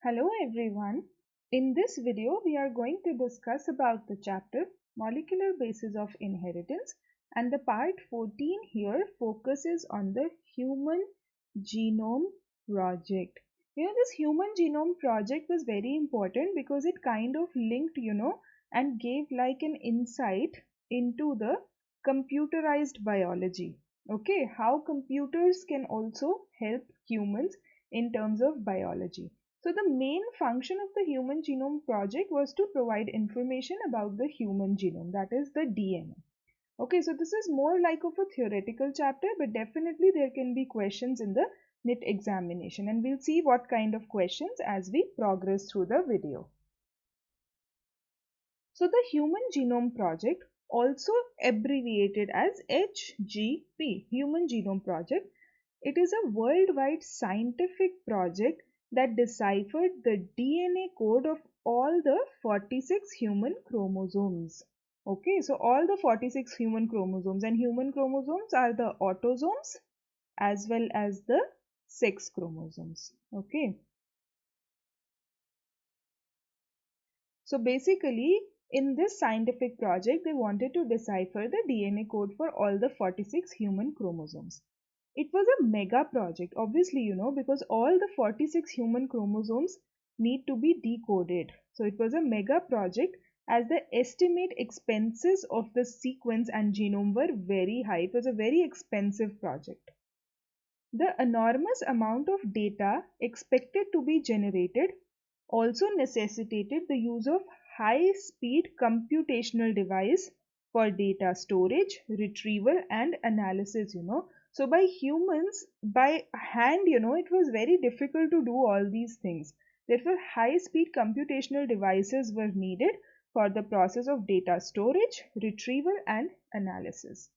Hello everyone. In this video we are going to discuss about the chapter Molecular Basis of Inheritance, and the part 14 here focuses on the Human Genome Project. This Human Genome Project was very important because it kind of linked, and gave like an insight into the computerized biology. Okay, how computers can also help humans in terms of biology. So the main function of the Human Genome Project was to provide information about the human genome, that is the DNA. Okay, so this is more like of a theoretical chapter, but definitely there can be questions in the NIT examination, and we'll see what kind of questions as we progress through the video. So the Human Genome Project, also abbreviated as HGP, Human Genome Project, it is a worldwide scientific project that deciphered the DNA code of all the 46 human chromosomes. Okay, so all the 46 human chromosomes, and human chromosomes are the autosomes as well as the sex chromosomes. Okay, so basically in this scientific project they wanted to decipher the DNA code for all the 46 human chromosomes. It was a mega project, obviously, because all the 46 human chromosomes need to be decoded. So it was a mega project as the estimate expenses of the sequence and genome were very high. It was a very expensive project. The enormous amount of data expected to be generated also necessitated the use of high-speed computational device for data storage, retrieval and analysis. So by humans, by hand, it was very difficult to do all these things. Therefore, high-speed computational devices were needed for the process of data storage, retrieval and analysis.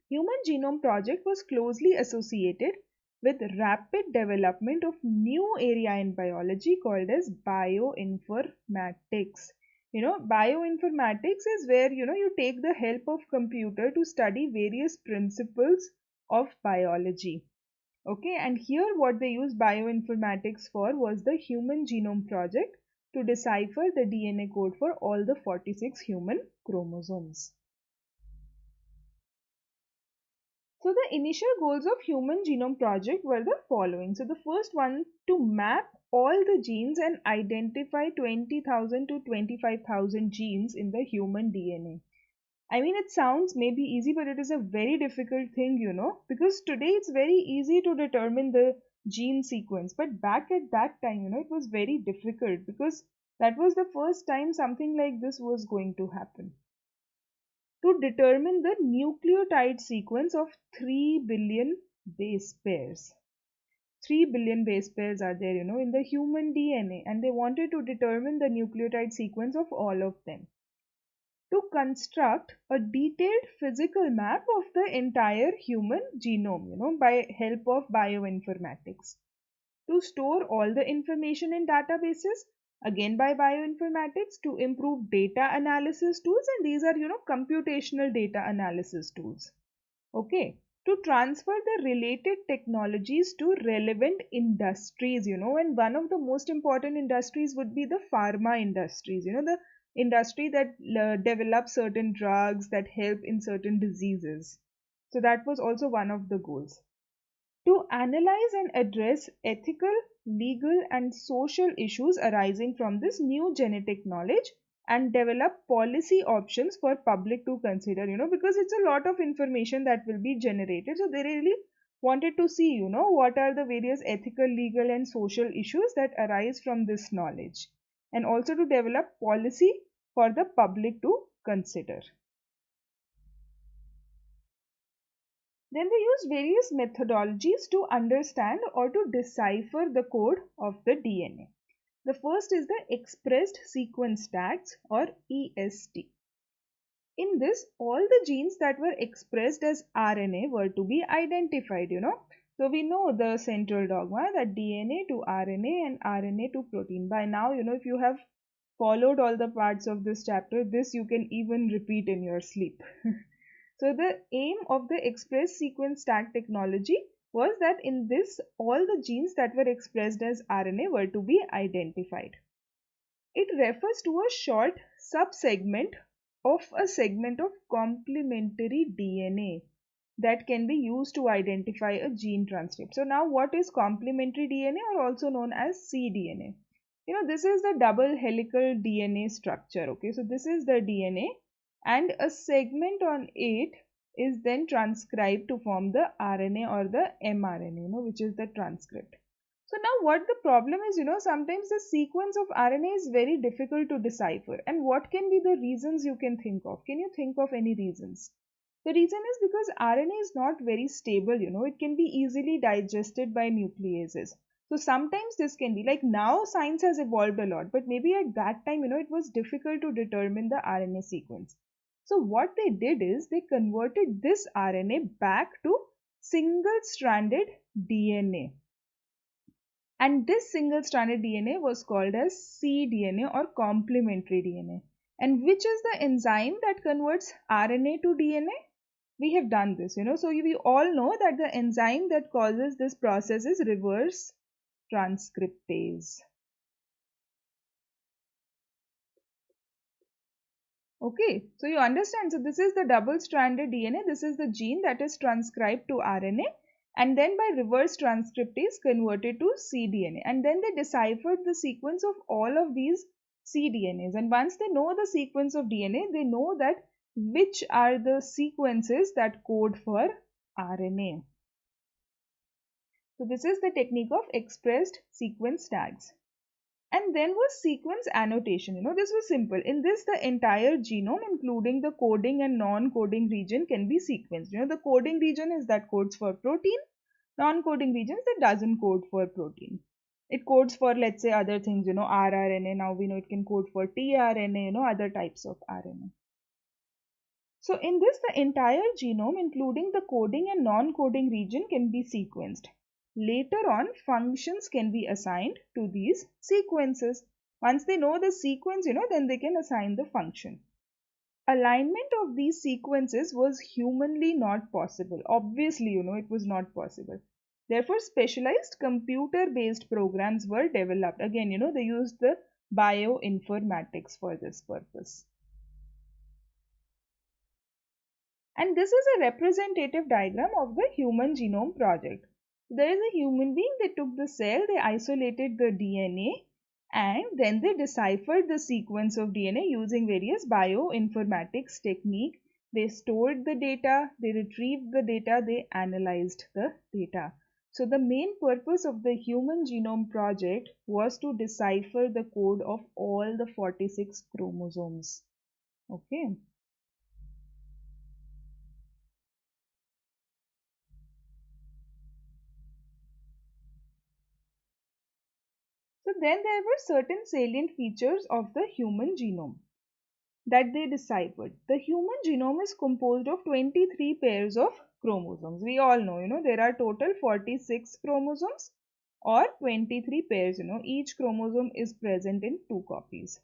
Human Genome Project was closely associated with rapid development of new area in biology called as bioinformatics. Bioinformatics is where you take the help of computer to study various principles of biology. Okay, and here what they used bioinformatics for was the Human Genome Project to decipher the DNA code for all the 46 human chromosomes. So the initial goals of Human Genome Project were the following. So the first one, to map all the genes and identify 20,000 to 25,000 genes in the human DNA. I mean, it sounds maybe easy, but it is a very difficult thing, because today it's very easy to determine the gene sequence. But back at that time, it was very difficult because that was the first time something like this was going to happen. To determine the nucleotide sequence of 3 billion base pairs. 3 billion base pairs are there, in the human DNA, and they wanted to determine the nucleotide sequence of all of them. To construct a detailed physical map of the entire human genome, by help of bioinformatics. To store all the information in databases, again by bioinformatics, to improve data analysis tools, and these are computational data analysis tools. Okay, to transfer the related technologies to relevant industries, and one of the most important industries would be the pharma industries, the industry that develops certain drugs that help in certain diseases. So that was also one of the goals. To analyze and address ethical, legal, and social issues arising from this new genetic knowledge and develop policy options for public to consider, because it's a lot of information that will be generated. So they really wanted to see, what are the various ethical, legal, and social issues that arise from this knowledge, and also to develop policy for the public to consider. Then they use various methodologies to understand or to decipher the code of the DNA. The first is the expressed sequence tags, or EST. In this, all the genes that were expressed as RNA were to be identified, So we know the central dogma that DNA to RNA and RNA to protein. By now, if you have followed all the parts of this chapter, this you can even repeat in your sleep. So the aim of the express sequence tag technology was that in this, all the genes that were expressed as RNA were to be identified. It refers to a short subsegment of a segment of complementary DNA that can be used to identify a gene transcript. So now what is complementary DNA, or also known as cDNA? This is the double helical DNA structure. Okay, so this is the DNA and a segment on it is then transcribed to form the RNA or the mRNA, which is the transcript. So now what the problem is, sometimes the sequence of RNA is very difficult to decipher. And what can be the reasons you can think of? Can you think of any reasons? The reason is because RNA is not very stable, it can be easily digested by nucleases. So sometimes this can be like, now science has evolved a lot, but maybe at that time, it was difficult to determine the RNA sequence. So what they did is they converted this RNA back to single-stranded DNA. And this single-stranded DNA was called as cDNA or complementary DNA. And which is the enzyme that converts RNA to DNA? We have done this, so we all know that the enzyme that causes this process is reverse transcriptase. Okay, so you understand. So this is the double-stranded DNA. This is the gene that is transcribed to RNA and then by reverse transcriptase converted to cDNA. And then they deciphered the sequence of all of these cDNAs. And once they know the sequence of DNA, they know that which are the sequences that code for RNA. So this is the technique of expressed sequence tags. And then was sequence annotation. This was simple. In this, the entire genome, including the coding and non-coding region, can be sequenced. The coding region is that codes for protein. Non-coding regions that doesn't code for protein. It codes for, let's say, other things, rRNA. Now we know it can code for tRNA, other types of RNA. So in this, the entire genome, including the coding and non-coding region, can be sequenced. Later on, functions can be assigned to these sequences. Once they know the sequence, then they can assign the function. Alignment of these sequences was humanly not possible. Obviously, it was not possible. Therefore, specialized computer-based programs were developed. Again, they used the bioinformatics for this purpose. And this is a representative diagram of the Human Genome Project. There is a human being, they took the cell, they isolated the DNA, and then they deciphered the sequence of DNA using various bioinformatics technique. They stored the data, they retrieved the data, they analyzed the data. So the main purpose of the Human Genome Project was to decipher the code of all the 46 chromosomes. Okay. So then there were certain salient features of the human genome that they deciphered. The human genome is composed of 23 pairs of chromosomes. We all know, there are total 46 chromosomes or 23 pairs, each chromosome is present in 2 copies.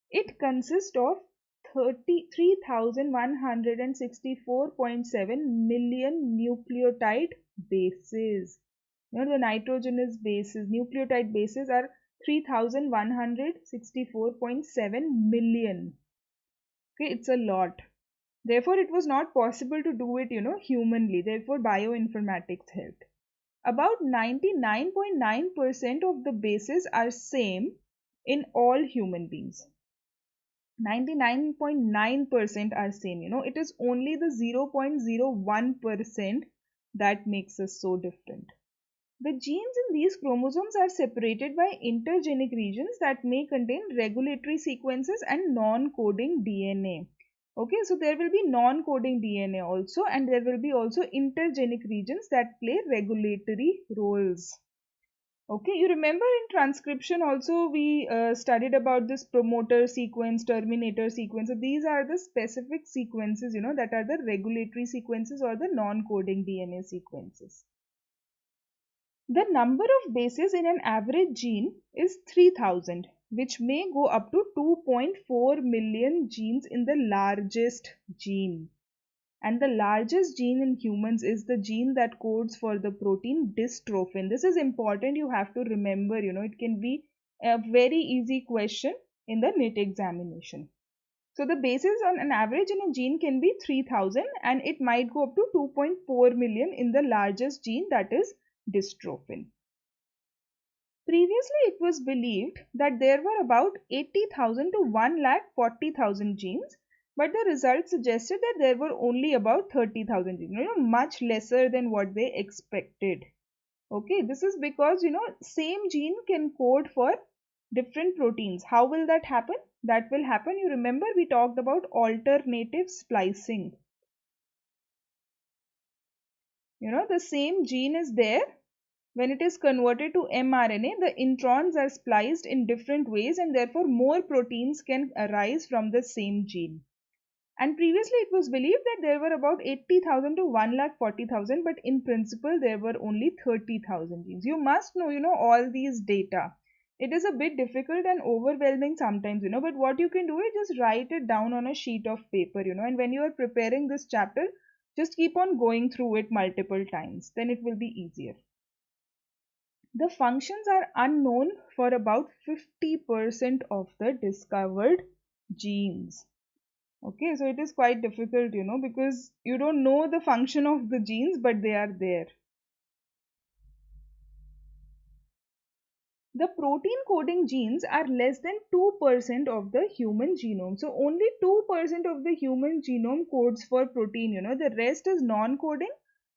It consists of 33,164.7 million nucleotide bases. The nitrogenous bases, nucleotide bases are 3164.7 million. Okay, it's a lot. Therefore, it was not possible to do it, humanly. Therefore, bioinformatics helped. About 99.9% of the bases are same in all human beings. 99.9% are same. It is only the 0.01% that makes us so different. The genes in these chromosomes are separated by intergenic regions that may contain regulatory sequences and non-coding DNA. Okay, so there will be non-coding DNA also, and there will be also intergenic regions that play regulatory roles. Okay, you remember in transcription also we studied about this promoter sequence, terminator sequence. So these are the specific sequences, that are the regulatory sequences or the non-coding DNA sequences. The number of bases in an average gene is 3000, which may go up to 2.4 million genes in the largest gene. And the largest gene in humans is the gene that codes for the protein dystrophin. This is important, you have to remember, it can be a very easy question in the NEET examination. So the bases on an average in a gene can be 3000 and it might go up to 2.4 million in the largest gene, that is dystrophin. Previously, it was believed that there were about 80,000 to 1,40,000 genes, but the results suggested that there were only about 30,000 genes, much lesser than what they expected. Okay, this is because, same gene can code for different proteins. How will that happen? That will happen, you remember we talked about alternative splicing. The same gene is there. When it is converted to mRNA, the introns are spliced in different ways and therefore more proteins can arise from the same gene. And previously it was believed that there were about 80,000 to 1,40,000, but in principle there were only 30,000 genes. You must know, all these data. It is a bit difficult and overwhelming sometimes, but what you can do is just write it down on a sheet of paper, and when you are preparing this chapter, just keep on going through it multiple times. Then it will be easier. The functions are unknown for about 50% of the discovered genes. Okay, so it is quite difficult, because you don't know the function of the genes, but they are there. The protein coding genes are less than 2% of the human genome. So only 2% of the human genome codes for protein, the rest is non-coding,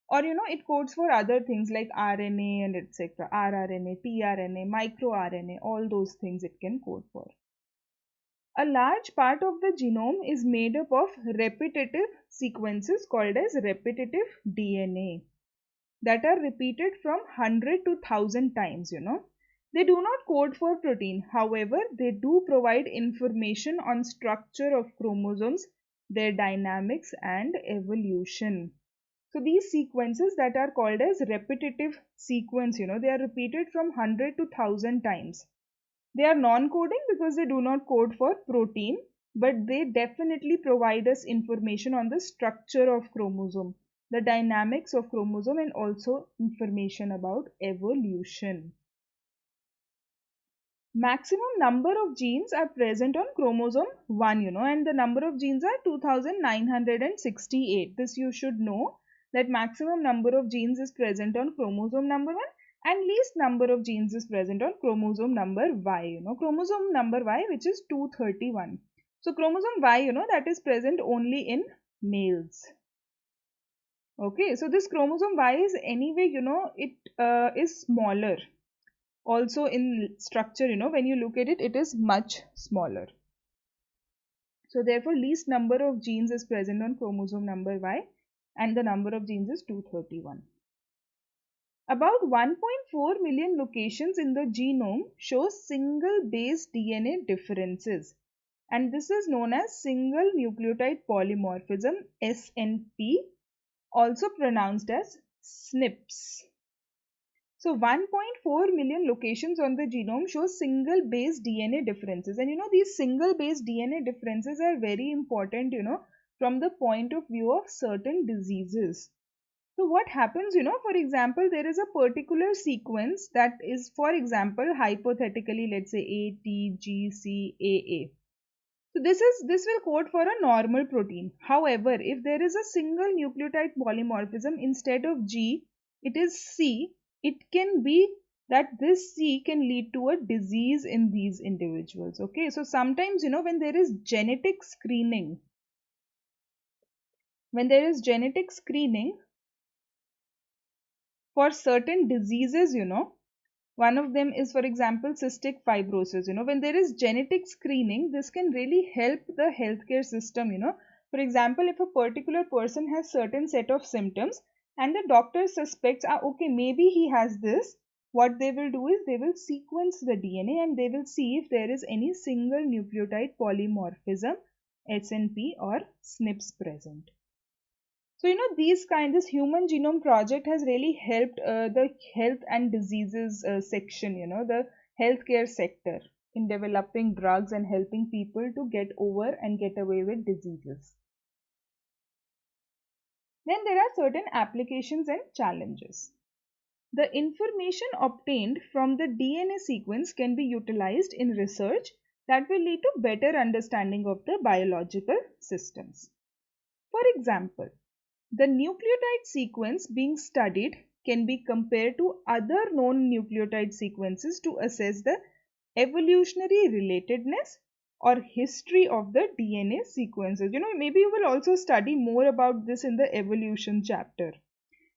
or it codes for other things like RNA and etc. rRNA, tRNA, microRNA, all those things it can code for. A large part of the genome is made up of repetitive sequences called as repetitive DNA that are repeated from 100 to 1000 times, They do not code for protein. However, they do provide information on structure of chromosomes, their dynamics and evolution. So these sequences that are called as repetitive sequence, they are repeated from 100 to 1000 times. They are non-coding because they do not code for protein, but they definitely provide us information on the structure of chromosome, the dynamics of chromosome, and also information about evolution. Maximum number of genes are present on chromosome 1, and the number of genes are 2968. This you should know, that maximum number of genes is present on chromosome number 1 and least number of genes is present on chromosome number Y, chromosome number Y, which is 231. So chromosome Y, that is present only in males. Okay, so this chromosome Y is anyway, it is smaller. Also in structure, when you look at it, it is much smaller. So therefore least number of genes is present on chromosome number Y and the number of genes is 231. About 1.4 million locations in the genome show single base DNA differences, and this is known as single nucleotide polymorphism, SNP, also pronounced as SNPs. So 1.4 million locations on the genome show single base DNA differences. And these single base DNA differences are very important, from the point of view of certain diseases. So what happens, for example, there is a particular sequence that is, for example, hypothetically, let's say ATGCAA. So this will code for a normal protein. However, if there is a single nucleotide polymorphism, instead of G, it is C, it can be that this C can lead to a disease in these individuals. Okay, so sometimes, when there is genetic screening, for certain diseases, one of them is, for example, cystic fibrosis. When there is genetic screening, this can really help the healthcare system. For example, if a particular person has certain set of symptoms and the doctor suspects, okay, maybe he has this, what they will do is they will sequence the DNA and they will see if there is any single nucleotide polymorphism, SNP or SNPs present. So, this human genome project has really helped the health and diseases section, the healthcare sector, in developing drugs and helping people to get over and get away with diseases. Then there are certain applications and challenges. The information obtained from the DNA sequence can be utilized in research that will lead to better understanding of the biological systems. For example, the nucleotide sequence being studied can be compared to other known nucleotide sequences to assess the evolutionary relatedness or history of the DNA sequences. Maybe you will also study more about this in the evolution chapter.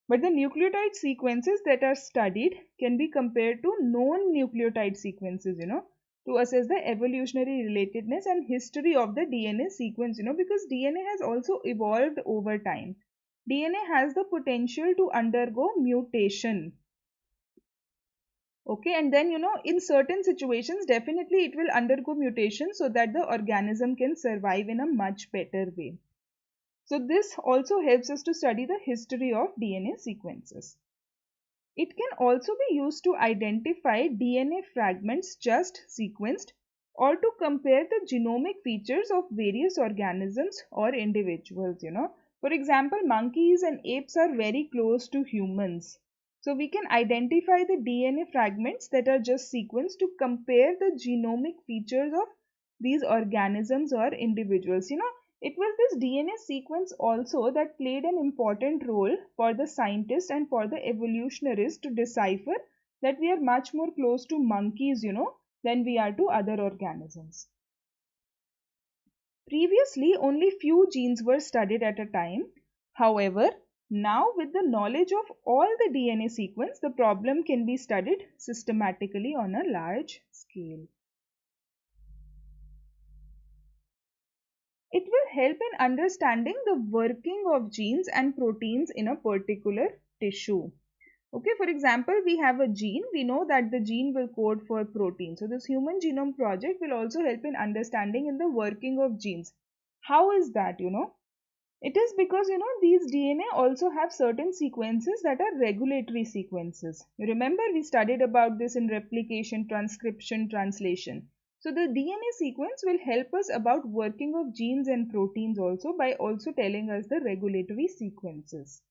But the nucleotide sequences that are studied can be compared to known nucleotide sequences, to assess the evolutionary relatedness and history of the DNA sequence, because DNA has also evolved over time. DNA has the potential to undergo mutation. Okay, and then, in certain situations, definitely it will undergo mutation so that the organism can survive in a much better way. So this also helps us to study the history of DNA sequences. It can also be used to identify DNA fragments just sequenced or to compare the genomic features of various organisms or individuals. For example, monkeys and apes are very close to humans. So we can identify the DNA fragments that are just sequenced to compare the genomic features of these organisms or individuals. It was this DNA sequence also that played an important role for the scientists and for the evolutionists to decipher that we are much more close to monkeys, than we are to other organisms. Previously, only few genes were studied at a time. However, now with the knowledge of all the DNA sequence, the problem can be studied systematically on a large scale. It will help in understanding the working of genes and proteins in a particular tissue. Okay, for example, we have a gene. We know that the gene will code for protein. So this Human Genome Project will also help in understanding in the working of genes. How is that, It is because, these DNA also have certain sequences that are regulatory sequences. You remember we studied about this in replication, transcription, translation. So the DNA sequence will help us about working of genes and proteins also by also telling us the regulatory sequences.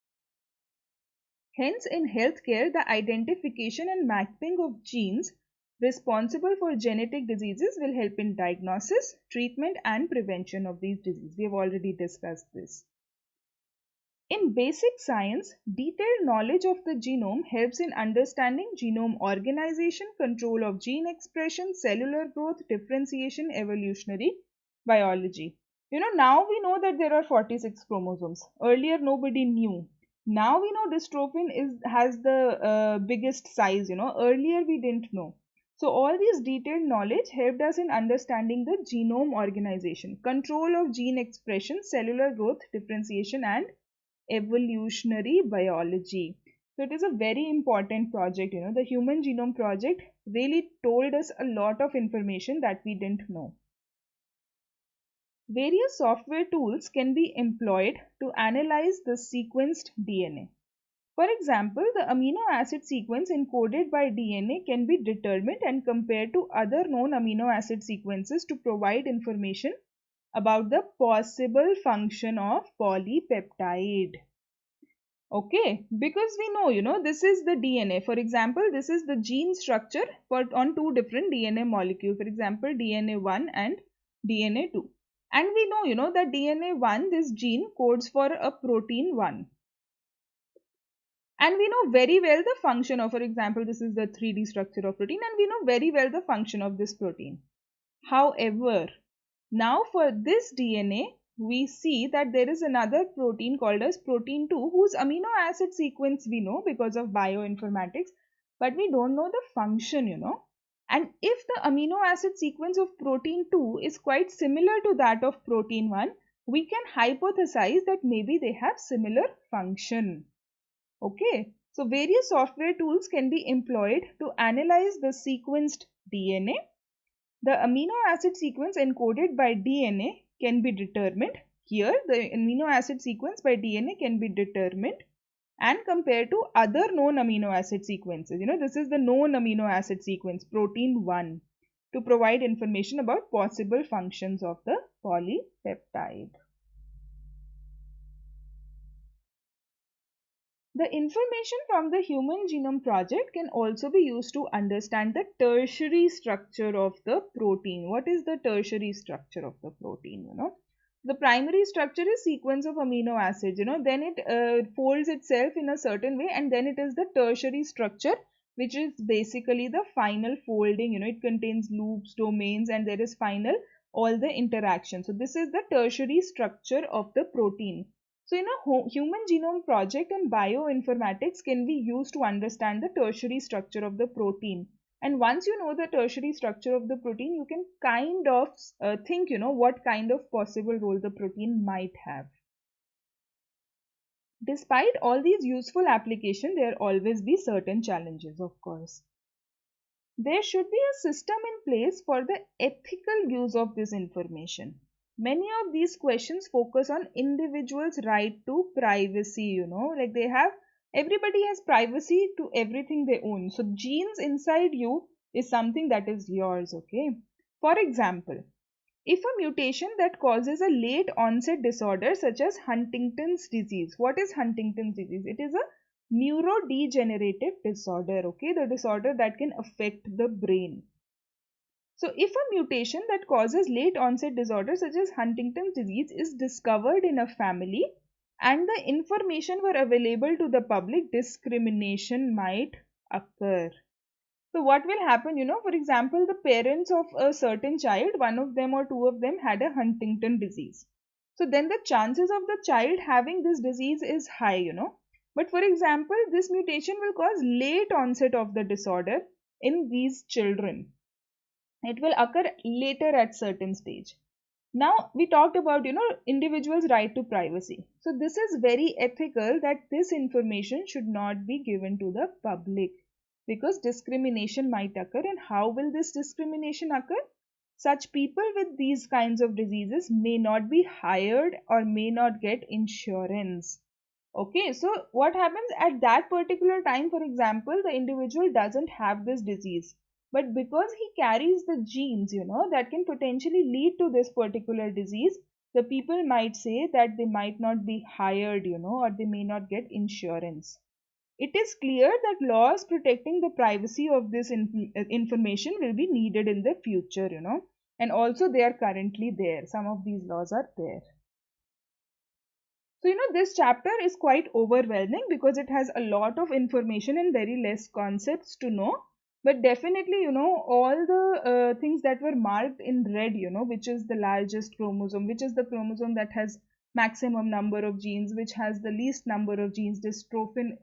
Hence, in healthcare, the identification and mapping of genes responsible for genetic diseases will help in diagnosis, treatment, and prevention of these diseases. We have already discussed this. In basic science, detailed knowledge of the genome helps in understanding genome organization, control of gene expression, cellular growth, differentiation, evolutionary biology. Now we know that there are 46 chromosomes. Earlier, nobody knew. Now we know dystrophin has the biggest size. Earlier we didn't know. So all these detailed knowledge helped us in understanding the genome organization, control of gene expression, cellular growth, differentiation, and evolutionary biology. So it is a very important project. The Human Genome Project really told us a lot of information that we didn't know. Various software tools can be employed to analyze the sequenced DNA. For example, the amino acid sequence encoded by DNA can be determined and compared to other known amino acid sequences to provide information about the possible function of polypeptide. Okay, because we know, this is the DNA. For example, this is the gene structure on two different DNA molecules. For example, DNA 1 and DNA 2. And we know, that DNA 1, this gene codes for a protein 1. And we know very well the function of, for example, this is the 3D structure of protein, and we know very well the function of this protein. However, now for this DNA, we see that there is another protein called as protein 2 whose amino acid sequence we know because of bioinformatics, but we don't know the function, And if the amino acid sequence of protein 2 is quite similar to that of protein 1, we can hypothesize that maybe they have similar function. Okay, so various software tools can be employed to analyze the sequenced DNA. The amino acid sequence encoded by DNA can be determined. Here, the amino acid sequence by DNA can be determined and compared to other known amino acid sequences. This is the known amino acid sequence, protein 1, to provide information about possible functions of the polypeptide. The information from the Human Genome Project can also be used to understand the tertiary structure of the protein. What is the tertiary structure of the protein? The primary structure is sequence of amino acids. Then it folds itself in a certain way, and then it is the tertiary structure, which is basically the final folding. It contains loops, domains, and there is final all the interactions. So this is the tertiary structure of the protein. So, Human Genome Project and bioinformatics can be used to understand the tertiary structure of the protein. And once you know the tertiary structure of the protein, you can kind of think, what kind of possible role the protein might have. Despite all these useful applications, there always be certain challenges, of course. There should be a system in place for the ethical use of this information. Many of these questions focus on individuals' right to privacy, like everybody has privacy to everything they own. So genes inside you is something that is yours, okay? For example, if a mutation that causes a late onset disorder such as Huntington's disease. What is Huntington's disease? It is a neurodegenerative disorder, okay? The disorder that can affect the brain. So if a mutation that causes late onset disorder such as Huntington's disease is discovered in a family and the information were available to the public, discrimination might occur. So what will happen, for example, the parents of a certain child, one of them or two of them had a Huntington disease. So then the chances of the child having this disease is high, But for example, this mutation will cause late onset of the disorder in these children. It will occur later at certain stage. Now we talked about individuals' right to privacy. So this is very ethical that this information should not be given to the public because discrimination might occur. And how will this discrimination occur? Such people with these kinds of diseases may not be hired or may not get insurance. Okay, so what happens at that particular time? For example, the individual doesn't have this disease, but because he carries the genes, that can potentially lead to this particular disease, the people might say that they might not be hired, or they may not get insurance. It is clear that laws protecting the privacy of this information will be needed in the future, and also they are currently there. Some of these laws are there. So, this chapter is quite overwhelming because it has a lot of information and very less concepts to know. But definitely, all the things that were marked in red, which is the largest chromosome, which is the chromosome that has maximum number of genes, which has the least number of genes, dystrophin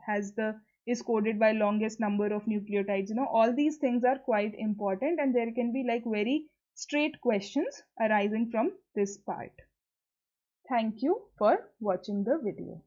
is coded by longest number of nucleotides, all these things are quite important and there can be like very straight questions arising from this part. Thank you for watching the video.